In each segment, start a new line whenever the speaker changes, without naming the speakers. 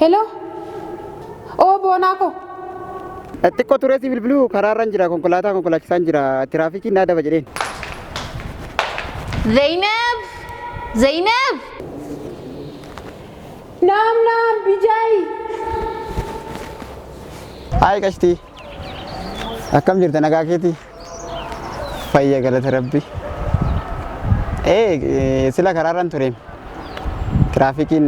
Hello? Oh, Bonako.
Xiqqoo tureetii bilbiluu karaarra jira konkolaachisaan jira tiraafikiin dhaadaba jedheen.
Zainab! Zainab! Naam, Bijay.
Hayi qashtii. Akkam jirta nagaa keetii? Fayya galata Rabbi. Sila karaarran tureem. Tiraafikiin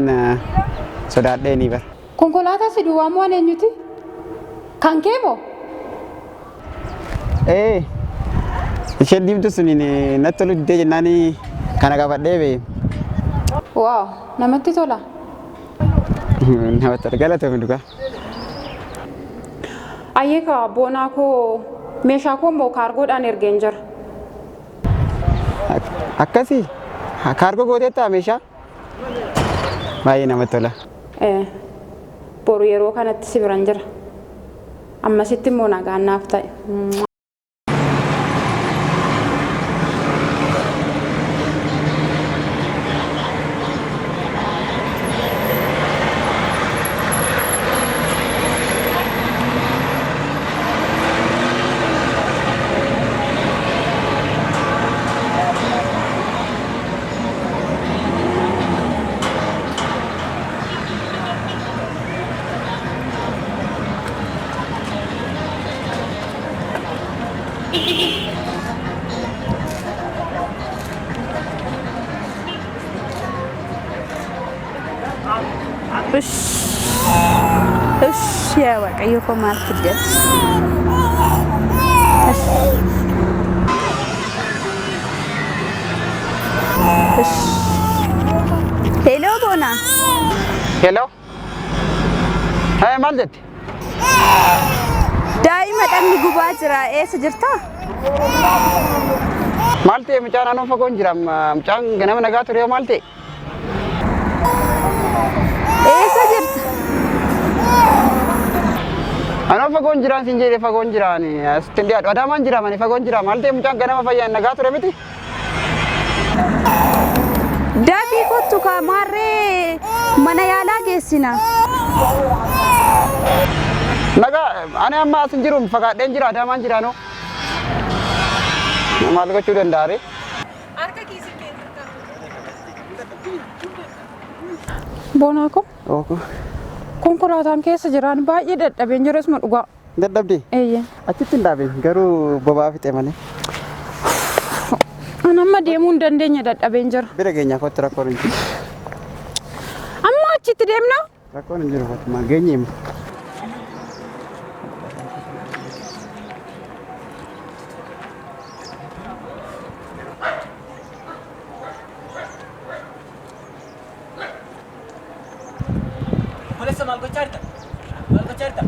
sodaadhee ni bara.
Konkolaataa si duwwaamoo waan eenyuti? Kan kee moo?
Isheen diimtuu suniin natti tolu diddee jennaan kana qabadhee bee.
Waaw, namatti tola.
Namatti tola galatoomi dhugaa.
Ayyeeka Boonakoo meeshaa koo immoo kaargoodhaan ergeen jira.
Akkasii kaargoo gooteettaa meeshaa? Baay'ee namatti tola.
Boru yeroo kanatti si biran jira. Ammasitti immoo nagaan naaf ta'e.
Ya Wak, ayo kau market deh. Hello Bona.
Hello. Hai maal jetti?
Daa'ima dhamni gubaa jira. Eessa jirta?
Maal ta'e mucaan anoo fagoon jira. Mucaan ganama nagaa ture maal ta'e?
Eessa jirta?
Anoo fagoon jiraan siin jedhee fagoon jiraan asitti dhiyaadhu. Adaamaan jira mani fagoon jira. Maal ta'e mucaan ganama fayyaan nagaa ture miti?
Dafii kottu ka maarree mana yaalaa geessina.
Nagaa ani amma asin jiru fagaadheen jira adaamaan jira noo. Maal gochuu danda'a ree?
Boonako.
Ooko.
Konkolaataan keessa jiraan baay'ee dadhabeen jira isuma dhugaa.
Dadhabdee?
Eeyyee.
Achitti hin dhaabeen garuu boba'aa fixe malee.
An amma deemuu hin dandeenye dadhabeen jira.
Bira keenyaa kottu rakkoon hin jiru.
Amma achitti deemna?
Rakkoon hin jiru kottu maal geenyeemu.
Boleh semal cerita? Mal cerita?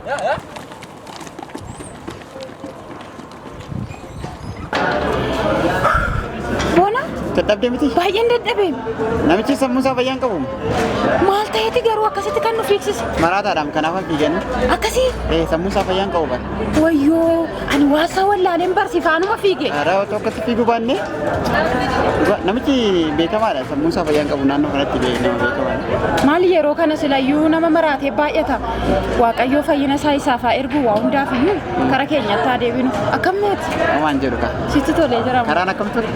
Ya.
Bona?
Dadhabdee miti?
Baay'een dadhabeen.
Namichi sammuu isaa fayyaan qabu.
Maal ta'eeti garuu akkasitti kan nu fiigsise?
Maraataadhaam kanaaf fiigan.
Akkasii?
Sammuu isaa fayyaan qabu bara.
Wayyoo ani waasaa wallaaleen barsiifaanuma fiige.
Aadaa otoo akkasii fiiguu baannee namichi beekamaadha sammuu isaa fayyaan qabu naannoo kanatti nama beekamaadha.
Maal yeroo kana silayyuu nama maraatee baay'ata. Waaqayyoo fayyina isaa isaaf haa ergu waa hundaaf iyyuu kara keenyatti haa deebinu. Akkam neeti?
Waan jedhu kaa.
Sitti tolee jira.
Karaan akkam ture?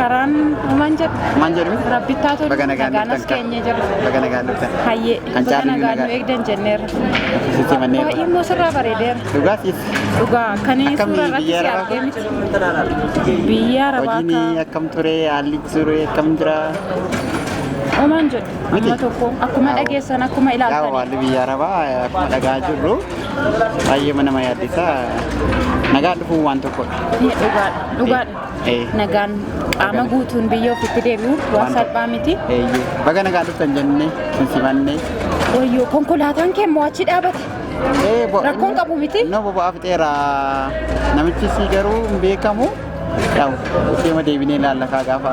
Karaan maal jedhu?
Maal jedhu?
Rabbittaa tolu.
Baga nagaan
Nagaanas keenye jira.
Baga nagaan dhuftan.
Hayyee.
Kan
Baga
caaluu
nagaan nu
nagaa.
eegdan jenneerra.
Sitti manneen.
Baay'ee immoo sirraa bareedeera.
Dhugaatiif.
Dhugaa akkanii
Akkamii
suura irratti
biyya
si
Arabaa?
argee miti. Biyya Arabaa
Hojiin akkam ture? Haalli ture akkam jira?
Omaan jedhu amma tokko akkuma dhageessan akkuma
Yaa
ilaaltan.
haalli biyya Arabaa akkuma dhagaa jirru baay'ee nama yaaddessa. Nagaa dhufuun waan tokkodha.
Dhugaadha. Nagaan qaama guutuun biyya ofitti deebi'u waan salphaa miti.
Baga nagaa dhuftan jennee sinsimannee.
Wayyoo konkolaataan kee immoo achi dhaabate. Rakkoon qabu miti.
No boba'aa fixeera. Namichi si garuu hin beekamu. Yaa'u deema deebinee ilaallafaa gaafa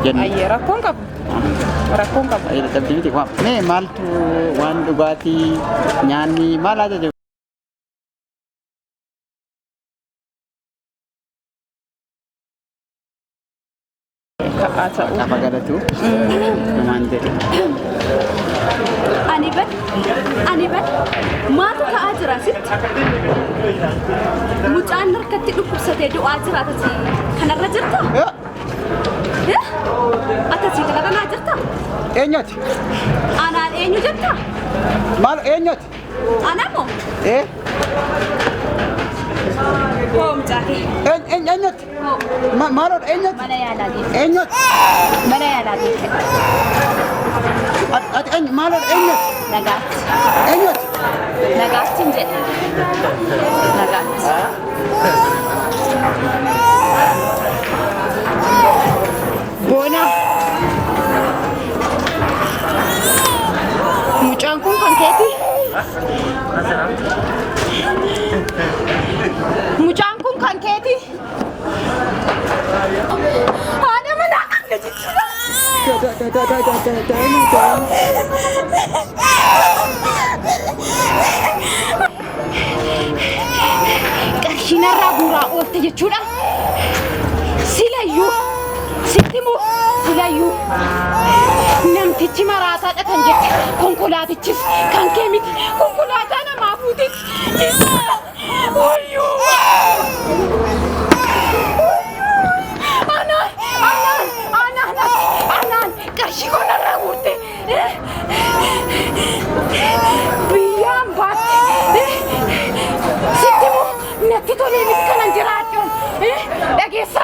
jennu.
Ayyee rakkoon qabu. Rakkoon qabu.
Dadhabdee miti. Mee maaltu waan dhugaatii nyaanni maal ajaja?
Ka'asa.
Apa galatu? Naman din.
Ani ban maatu ta'aa jira sitti. Mucaan harkatti dhukkubsatee du'aa jira tati. Kanarra jirta? Atasi kanarra naa jirta?
Eenyuti?
Anaan eenyu jirta?
Maal eenyuti?
Anamoo? Hoo mucaa kee.
Eenyuti? Maaloodha eenyuti?
Mana yaalaa geesse.
Eenyuti?
Mana yaalaa geesse.
Ati maaloodha eenyuti?
Nagaatti.
Eenyuti?
Nagaatti hin jedhe. Nagaatti.
Boona. Mucaan kun kan keeti? Mucaan kun kan keeti?
Haadha manaa kan jechuudha.
Qarshiinarraa buuraa oolte jechuudha. Silayyuu sittimoo silayyuu namtichi maraataadha kan jette konkolaatichis kan kee miti konkolaataa namaa fuuti. Wayyuu! Anaan qarshii koonarraa guurte biyyaan baatte sittimoo natti tolee miti kanan jiraadhu dhageessa.